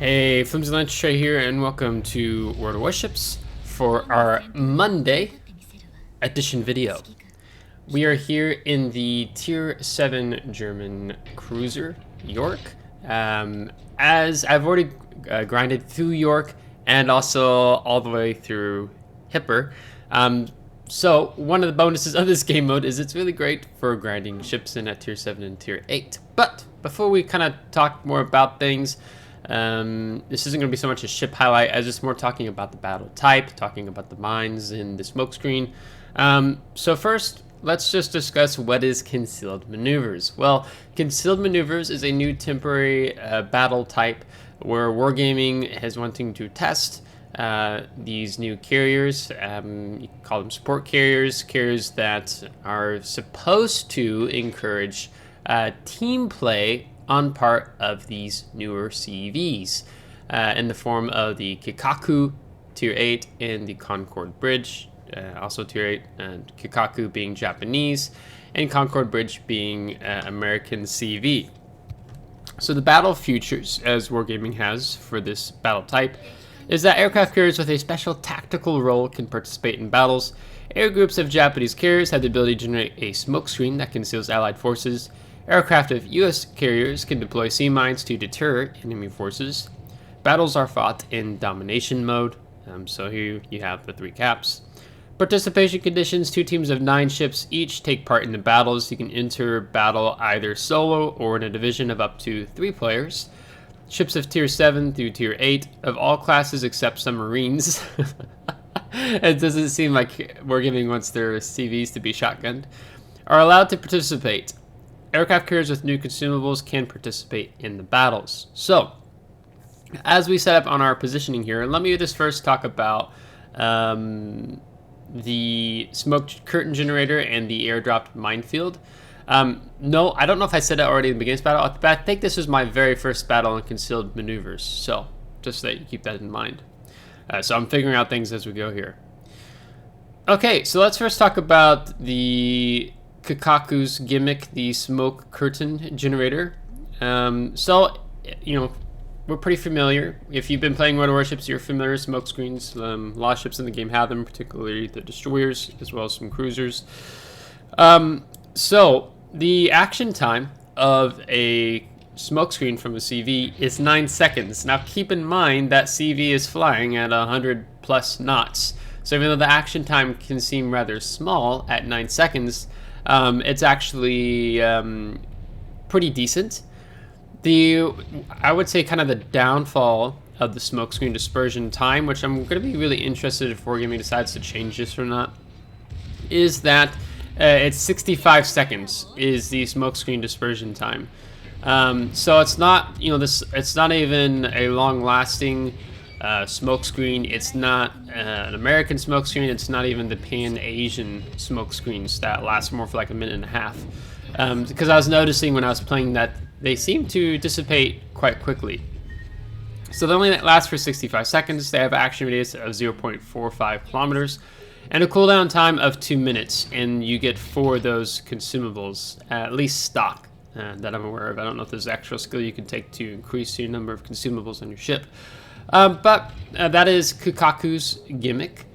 Hey, FlimsyLunchTray here, and welcome to World of Warships for our Monday edition video. We are here in the Tier 7 German cruiser, York. As I've already grinded through York and also all the way through Hipper. So one of the bonuses of this game mode is it's really great for grinding ships in at Tier 7 and Tier 8. But before we kind of talk more about things, this isn't going to be so much a ship highlight as just more talking about the battle type, talking about the mines in the smokescreen. So first, let's just discuss what is concealed maneuvers. Well, concealed maneuvers is a new temporary battle type where Wargaming is wanting to test these new carriers. You can call them support carriers, carriers that are supposed to encourage team play on part of these newer CVs in the form of the Kikaku Tier 8 and the Concorde Bridge, also Tier 8, and Kikaku being Japanese and Concorde Bridge being American CV. So the battle features, as Wargaming has for this battle type, is that aircraft carriers with a special tactical role can participate in battles. Air groups of Japanese carriers have the ability to generate a smokescreen that conceals Allied forces. Aircraft of U.S. carriers can deploy sea mines to deter enemy forces. Battles are fought in domination mode. So here you have the three caps. Participation conditions: 2 teams of 9 ships each take part in the battles. You can enter battle either solo or in a division of up to 3 players. Ships of Tier 7 through Tier 8 of all classes except submarines. It doesn't seem like Wargaming wants their CVs to be shotgunned. Are allowed to participate. Aircraft carriers with new consumables can participate in the battles. So, as we set up on our positioning here, let me just first talk about the smoke curtain generator and the airdropped minefield. No, I don't know if I said it already in the beginning battle, but I think this was my very first battle in concealed maneuvers. So, just so that you keep that in mind. So I'm figuring out things as we go here. Okay, so let's first talk about the Kikaku's gimmick, the smoke curtain generator. So, you know, we're pretty familiar. If you've been playing World of Warships, you're familiar with smoke screens. A lot of ships in the game have them, particularly the destroyers, as well as some cruisers. So, the action time of a smokescreen from a CV is 9 seconds. Now, keep in mind that CV is flying at 100 plus knots. So even though the action time can seem rather small at 9 seconds, it's actually pretty decent. I would say kind of the downfall of the smokescreen dispersion time, which I'm going to be really interested if Wargaming decides to change this or not, is that it's 65 seconds is the smokescreen dispersion time. So it's not, it's not even a long-lasting smokescreen. It's not an American smokescreen. It's not even the Pan-Asian smokescreens that last more for like a minute and a half. Because I was noticing when I was playing that they seem to dissipate quite quickly. So they only last for 65 seconds. They have an action radius of 0.45 kilometers and a cooldown time of 2 minutes. And you get 4 of those consumables, at least stock, that I'm aware of. I don't know if there's actual skill you can take to increase your number of consumables on your ship. But that is Kikaku's gimmick.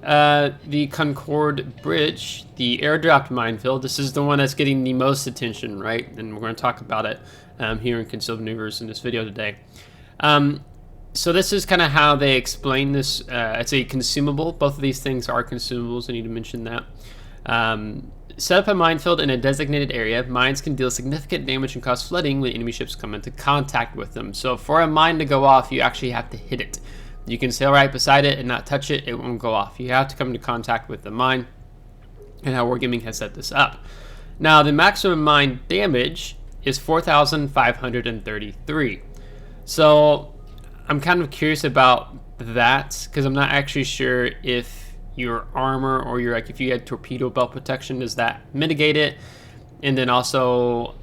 The Concorde Bridge, the airdropped minefield, this is the one that's getting the most attention, right? And we're going to talk about it here in Concealed Maneuvers in this video today. So this is kind of how they explain this. It's a consumable. Both of these things are consumables. I need to mention that. Set up a minefield in a designated area. Mines can deal significant damage and cause flooding when enemy ships come into contact with them. So for a mine to go off, you actually have to hit it. You can sail right beside it and not touch it. It won't go off. You have to come into contact with the mine, and how Wargaming has set this up. Now, the maximum mine damage is 4,533. So I'm kind of curious about that because I'm not actually sure if your armor or your, like, if you had torpedo belt protection, does that mitigate it? And then also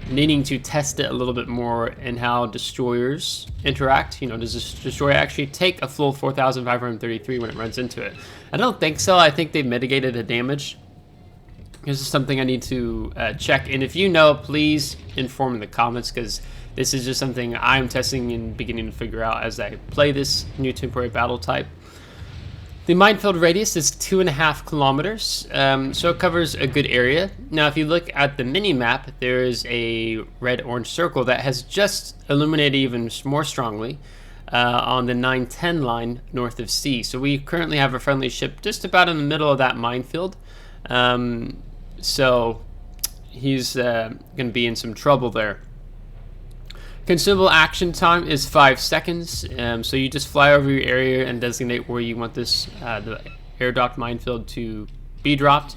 needing to test it a little bit more and how destroyers interact. Does this destroyer actually take a full 4,533 when it runs into it? I don't think so. I think they mitigated the damage. This is something I need to check. And if you know, please inform in the comments, because This is just something I'm testing and beginning to figure out as I play this new temporary battle type. The minefield radius is 2.5 kilometers, so it covers a good area. Now, if you look at the mini-map, there is a red-orange circle that has just illuminated even more strongly on the 910 line north of C. So we currently have a friendly ship just about in the middle of that minefield. So he's going to be in some trouble there. Consumable action time is 5 seconds, so you just fly over your area and designate where you want this the airdropped minefield to be dropped.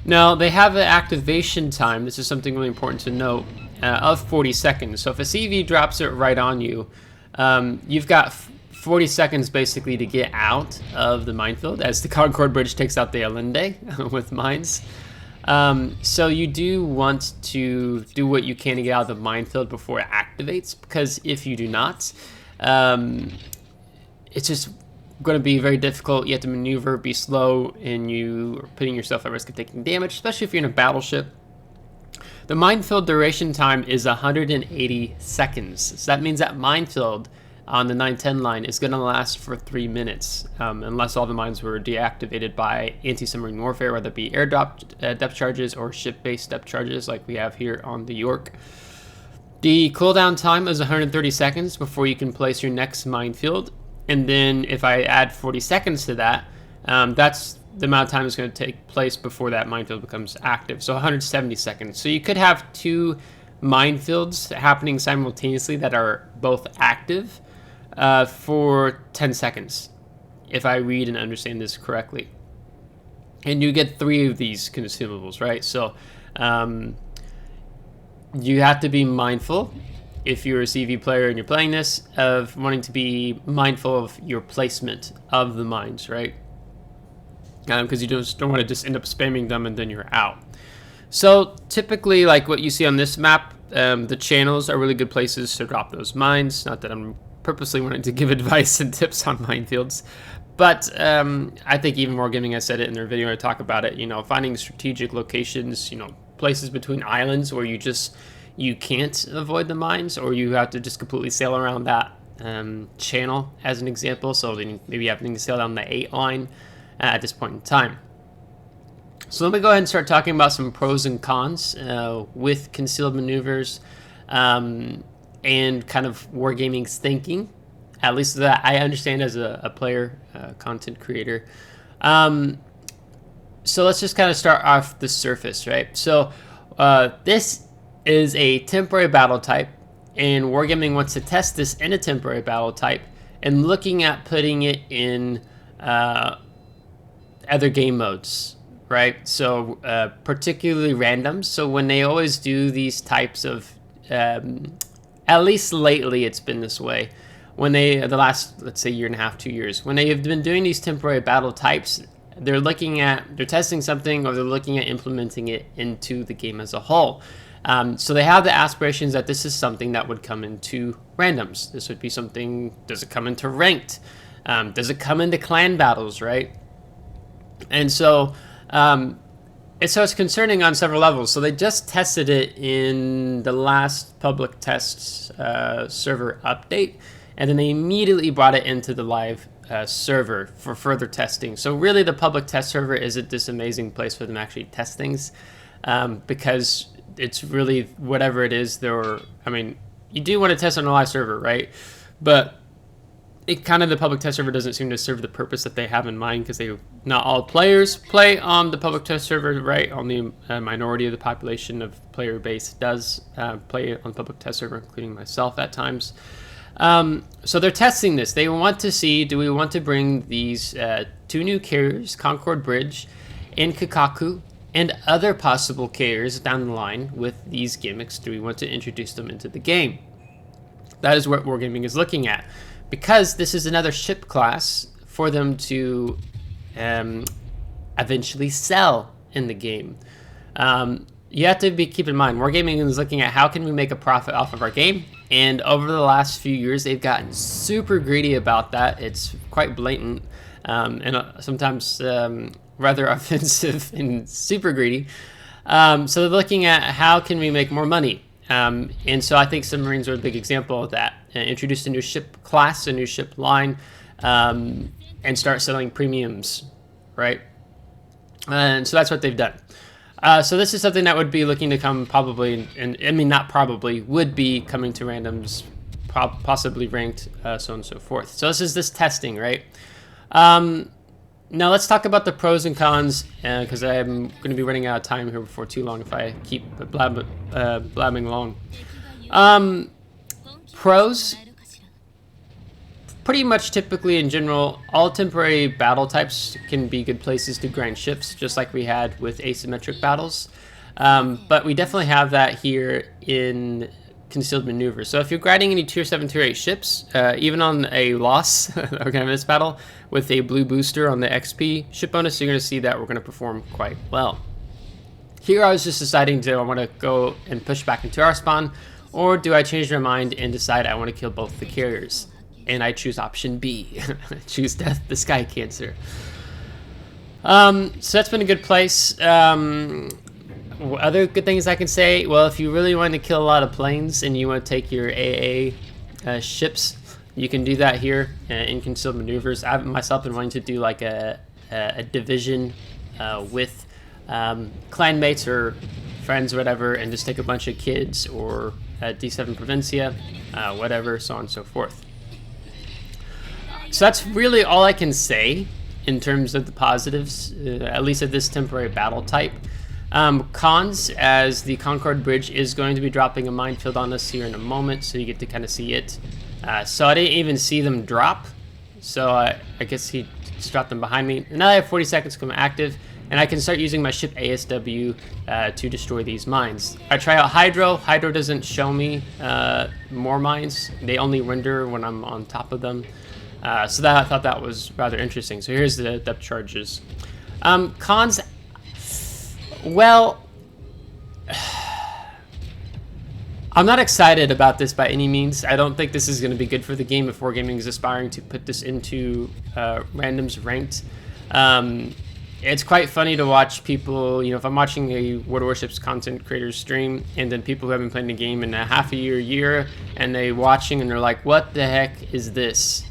Now, they have an activation time, this is something really important to note, of 40 seconds. So if a CV drops it right on you, you've got 40 seconds basically to get out of the minefield as the Concord Bridge takes out the Allende with mines. So you do want to do what you can to get out of the minefield before it activates, because if you do not, it's just going to be very difficult. You have to maneuver, be slow, and you are putting yourself at risk of taking damage, especially if you're in a battleship. The minefield duration time is 180 seconds. So that means that minefield on the 910 line is going to last for 3 minutes, unless all the mines were deactivated by anti-submarine warfare, whether it be airdrop depth charges or ship-based depth charges like we have here on the York. The cooldown time is 130 seconds before you can place your next minefield, and then if I add 40 seconds to that, that's the amount of time it's going to take place before that minefield becomes active, so 170 seconds. So you could have 2 minefields happening simultaneously that are both active for 10 seconds, if I read and understand this correctly. And you get 3 of these consumables, right? So you have to be mindful, if you're a CV player and you're playing this, of wanting to be mindful of your placement of the mines, right? Because you don't want to just end up spamming them and then you're out. So typically, like what you see on this map, the channels are really good places to drop those mines. Not that I'm purposely wanting to give advice and tips on minefields, but I think even Wargaming has said it in their video. I talk about it, finding strategic locations, places between islands where you can't avoid the mines, or you have to just completely sail around that channel, as an example. So then maybe having to sail down the 8 line at this point in time. So let me go ahead and start talking about some pros and cons with concealed maneuvers. And kind of Wargaming's thinking, at least that I understand as a player, content creator. So let's just kind of start off the surface, right? So this is a temporary battle type, and Wargaming wants to test this in a temporary battle type and looking at putting it in other game modes, right? So particularly random. So when they always do these types of at least lately it's been this way, when the last, let's say, 1.5 years, 2 years, when they have been doing these temporary battle types, they're testing something, or they're looking at implementing it into the game as a whole. So they have the aspirations that this is something that would come into randoms. This would be something, does it come into ranked? Does it come into clan battles, right? And so it's concerning on several levels. So they just tested it in the last public tests server update, and then they immediately brought it into the live server for further testing. So really the public test server isn't this amazing place for them to actually test things, because it's really whatever it is. You do want to test on a live server, right? But the public test server doesn't seem to serve the purpose that they have in mind, because not all players play on the public test server, right? Only a minority of the population of player base does play on the public test server, including myself at times. So they're testing this. They want to see, do we want to bring these 2 new carriers, Concord Bridge and Kikaku, and other possible carriers down the line with these gimmicks? Do we want to introduce them into the game? That is what Wargaming is looking at, because this is another ship class for them to eventually sell in the game. You have to keep in mind, Wargaming is looking at how can we make a profit off of our game, and over the last few years they've gotten super greedy about that. It's quite blatant, and sometimes rather offensive and super greedy. So they're looking at how can we make more money. And so I think submarines are a big example of that. Introduce a new ship class, a new ship line, and start selling premiums, right? And so that's what they've done. So this is something that would be looking to come probably, and I mean not probably, would be coming to randoms, possibly ranked, so on and so forth. So this is this testing, right? Now let's talk about the pros and cons, because I'm going to be running out of time here before too long if I keep blabbing along. Pros, pretty much typically in general, all temporary battle types can be good places to grind ships, just like we had with asymmetric battles. But we definitely have that here in concealed maneuvers. So if you're grinding any tier 7, tier 8 ships, even on a loss, we're gonna miss battle, with a blue booster on the XP ship bonus, you're gonna see that we're gonna perform quite well. Here I was just deciding, do I wanna go and push back into our spawn, or do I change my mind and decide I wanna kill both the carriers? And I choose option B, choose Death the Sky Cancer. So that's been a good place. Other good things I can say, well, if you really want to kill a lot of planes and you want to take your AA ships, you can do that here in concealed maneuvers. I've myself been wanting to do like a division with clanmates or friends or whatever, and just take a bunch of kids or D7 Provincia, whatever, so on and so forth. So that's really all I can say in terms of the positives, at least of this temporary battle type. Cons, as the Concord Bridge is going to be dropping a minefield on us here in a moment, so you get to kind of see it. So I didn't even see them drop, so I guess he just dropped them behind me. And now I have 40 seconds to come active, and I can start using my ship ASW to destroy these mines. I try out Hydro. Hydro doesn't show me more mines. They only render when I'm on top of them. So that I thought that was rather interesting. So here's the depth charges. Cons, well, I'm not excited about this by any means. I don't think this is going to be good for the game if Wargaming is aspiring to put this into randoms ranked. It's quite funny to watch people, you know, if I'm watching a World of Warships content creator stream, and then people who have been playing the game in a half a year, and they're watching and they're like, what the heck is this?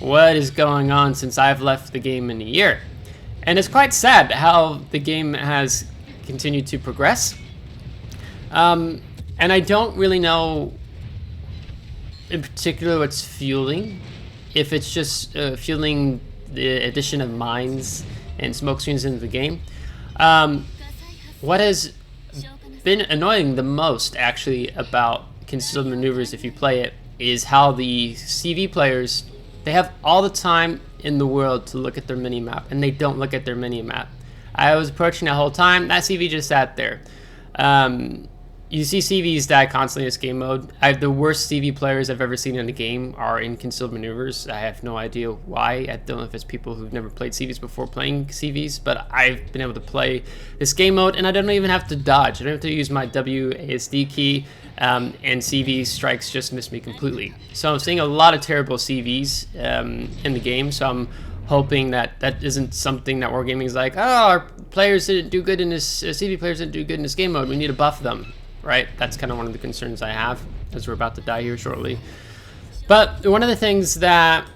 What is going on since I've left the game in a year? And it's quite sad how the game has continued to progress. And I don't really know in particular what's fueling. If it's just fueling the addition of mines and smoke screens into the game. What has been annoying the most actually about concealed maneuvers, if you play it, is how the CV players, they have all the time in the world to look at their mini-map, and they don't look at their mini-map. I was approaching the whole time, that CV just sat there. You see CVs die constantly in this game mode. The worst CV players I've ever seen in the game are in concealed maneuvers. I have no idea why. I don't know if it's people who've never played CVs before playing CVs, but I've been able to play this game mode, and I don't even have to dodge. I don't have to use my WASD key, and CV strikes just miss me completely. So I'm seeing a lot of terrible CVs in the game, so I'm hoping that that isn't something that Wargaming is like, oh, our players didn't do good in this, CV players didn't do good in this game mode, we need to buff them. Right, that's kind of one of the concerns I have, as we're about to die here shortly. But one of the things that,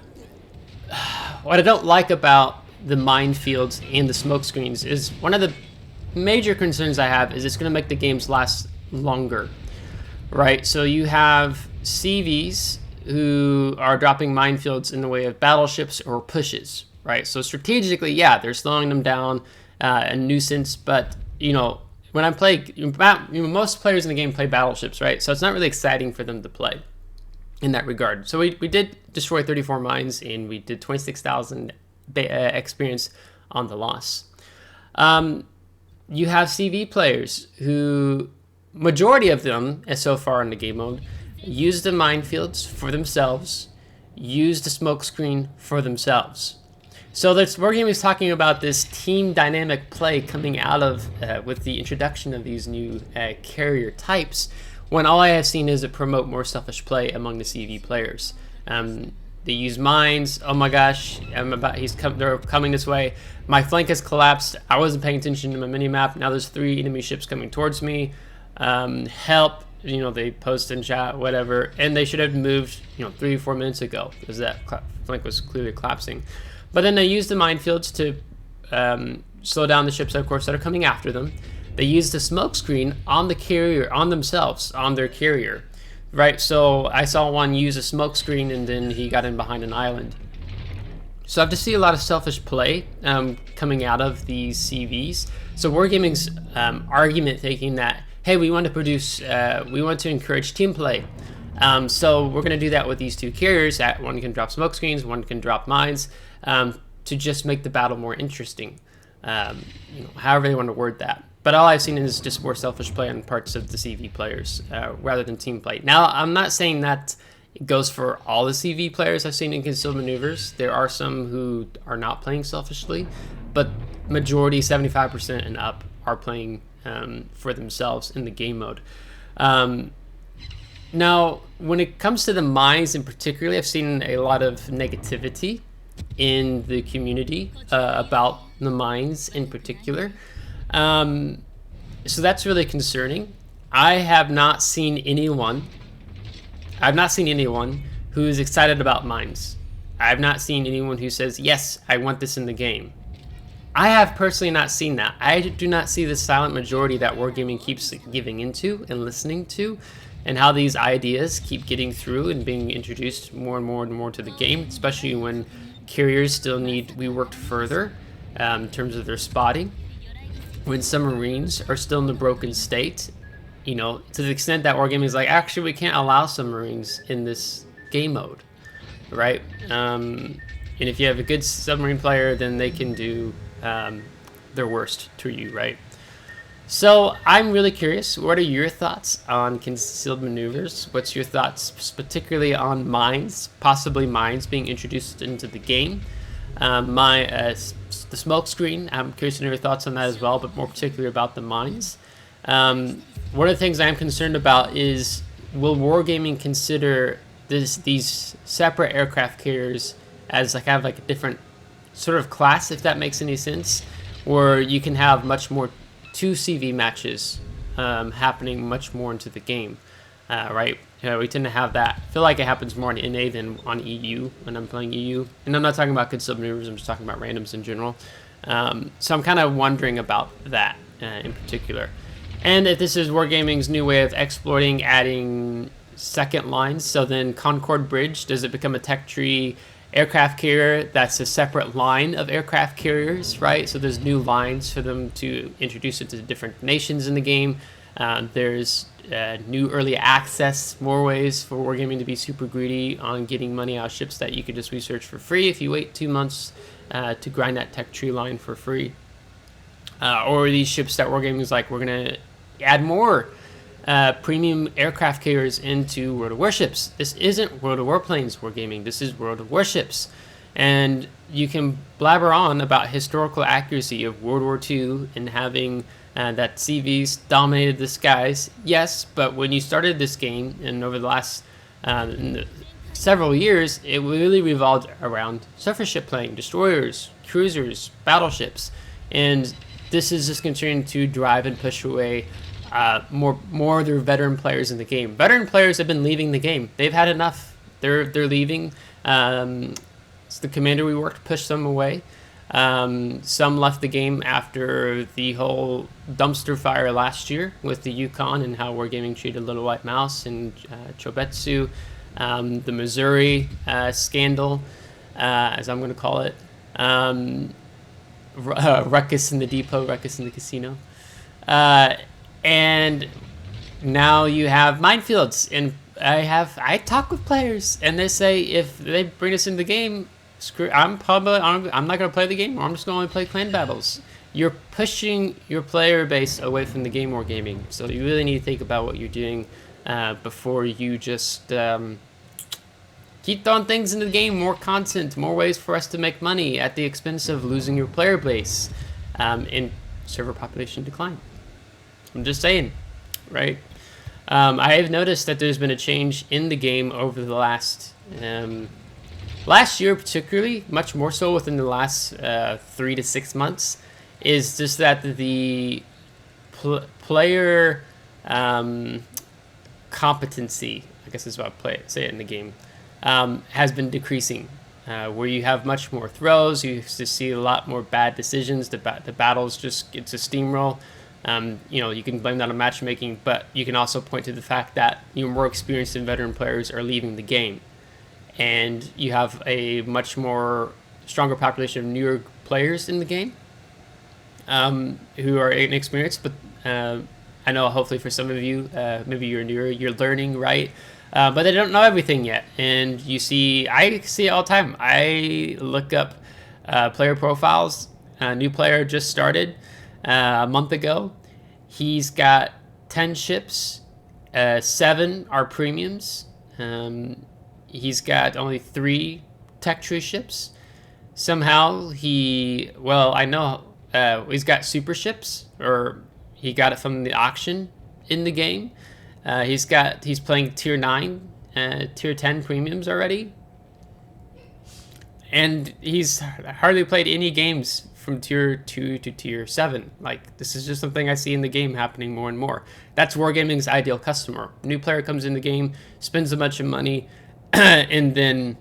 what I don't like about the minefields and the smoke screens is, one of the major concerns I have is it's going to make the games last longer, right? So you have CVs who are dropping minefields in the way of battleships or pushes, right? So strategically, yeah, they're slowing them down, a nuisance, but, you know, when I play, most players in the game play battleships, right? So it's not really exciting for them to play in that regard. So we did destroy 34 mines, and we did 26,000 experience on the loss. You have CV players who, majority of them, so far in the game mode, use the minefields for themselves, use the smoke screen for themselves. So Wargaming is talking about this team dynamic play coming out of with the introduction of these new carrier types, when all I have seen is it promote more selfish play among the CV players. They use mines. Oh my gosh, they're coming this way. My flank has collapsed. I wasn't paying attention to my mini map. Now there's 3 enemy ships coming towards me. Help! they post in chat, whatever, and they should have moved 3 or 4 minutes ago, because that flank was clearly collapsing. But then they used the minefields to slow down the ships, of course, that are coming after them. They used the smoke screen on the carrier, on themselves, on their carrier, right? So I saw one use a smoke screen, and then he got in behind an island. So I have to see a lot of selfish play coming out of these CVs. So Wargaming's argument taking that, hey, we want to encourage team play. So we're going to do that with these 2 carriers. One can drop smoke screens, one can drop mines, to just make the battle more interesting. However they want to word that. But all I've seen is just more selfish play on parts of the CV players rather than team play. Now, I'm not saying that it goes for all the CV players I've seen in Concealed Maneuvers. There are some who are not playing selfishly, but majority, 75% and up, are playing for themselves in the game mode. Now, when it comes to the mines in particular, I've seen a lot of negativity in the community about the mines in particular. So that's really concerning. I have not seen anyone who is excited about mines. I've not seen anyone who says, yes, I want this in the game. I have personally not seen that. I do not see the silent majority that Wargaming keeps giving into and listening to, and how these ideas keep getting through and being introduced more and more and more to the game, especially when carriers still need to be worked further in terms of their spotting. When submarines are still in the broken state, to the extent that Wargaming is like, actually, we can't allow submarines in this game mode, right? And if you have a good submarine player, then they can do their worst to you, right? So I'm really curious, what are your thoughts on Concealed Maneuvers? What's your thoughts particularly on mines, possibly mines being introduced into the game? The smoke screen, I'm curious to know your thoughts on that as well, but more particularly about the mines. One of the things I'm concerned about is, will Wargaming consider these separate aircraft carriers as like a different sort of class, if that makes any sense, where you can have much more 2 CV matches happening much more into the game, right? We tend to have that. I feel like it happens more on NA than on EU when I'm playing EU. And I'm not talking about Concealed Maneuvers, I'm just talking about randoms in general. So I'm kind of wondering about that in particular. And if this is Wargaming's new way of exploiting, adding second lines, so then Concord Bridge, does it become a tech tree aircraft carrier that's a separate line of aircraft carriers, right? So there's new lines for them to introduce it to different nations in the game. There's new early access, more ways for Wargaming to be super greedy on getting money out of ships that you could just research for free if you wait 2 months to grind that tech tree line for free. Or these ships that Wargaming is like, we're going to add more premium aircraft carriers into World of Warships. This isn't World of Warplanes Wargaming, this is World of Warships. And you can blabber on about historical accuracy of World War II and having that CVs dominated the skies. Yes, but when you started this game, and over the last several years, it really revolved around surface ship playing, destroyers, cruisers, battleships. And this is just continuing to drive and push away more of their veteran players in the game. Veteran players have been leaving the game. They've had enough. They're leaving. It's the commander we worked pushed them away. Some left the game after the whole dumpster fire last year with the Yukon and how Wargaming treated Little White Mouse and Chobetsu, the Missouri scandal, as I'm going to call it, Ruckus in the Depot, Ruckus in the Casino. And now you have Minefields, and I talk with players, and they say if they bring us into the game, I'm not going to play the game, or I'm just going to play clan battles. You're pushing your player base away from the game Wargaming, so you really need to think about what you're doing before you just keep throwing things into the game, more content, more ways for us to make money at the expense of losing your player base and server population decline. I'm just saying, right? I have noticed that there's been a change in the game over the last year, particularly, much more so within the last 3 to 6 months, is just that the player competency, I guess is what I say it in the game, has been decreasing. Where you have much more throws, you used to see a lot more bad decisions. The battles just, it's a steamroll. You know, you can blame that on matchmaking, but you can also point to the fact that your more experienced and veteran players are leaving the game, and you have a much more stronger population of newer players in the game who are inexperienced. But I know hopefully for some of you, maybe you're newer, you're learning, right? But they don't know everything yet. And I see it all the time. I look up player profiles. A new player just started a month ago. He's got 10 ships, 7 are premiums. He's got only 3 tech tree ships. Somehow he's got super ships, or he got it from the auction in the game. He's playing tier 9, tier 10 premiums already. And he's hardly played any games from tier 2 to tier 7. Like, this is just something I see in the game happening more and more. That's Wargaming's ideal customer. New player comes in the game, spends a bunch of money, and then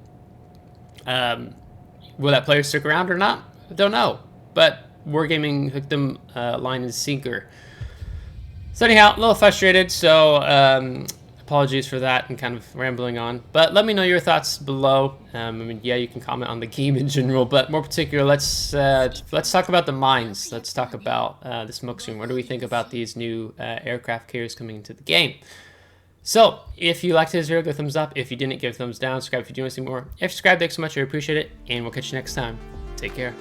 will that player stick around or not? I don't know. But Wargaming hooked them line and sinker. So anyhow, a little frustrated, so apologies for that and kind of rambling on. But let me know your thoughts below. I mean, yeah, you can comment on the game in general, but more particular, let's talk about the mines. Let's talk about the smoke screen. What do we think about these new aircraft carriers coming into the game? So if you liked this video, give a thumbs up. If you didn't, give a thumbs down. Subscribe if you do want to see more. If you subscribe, thanks so much. I appreciate it, and we'll catch you next time. Take care.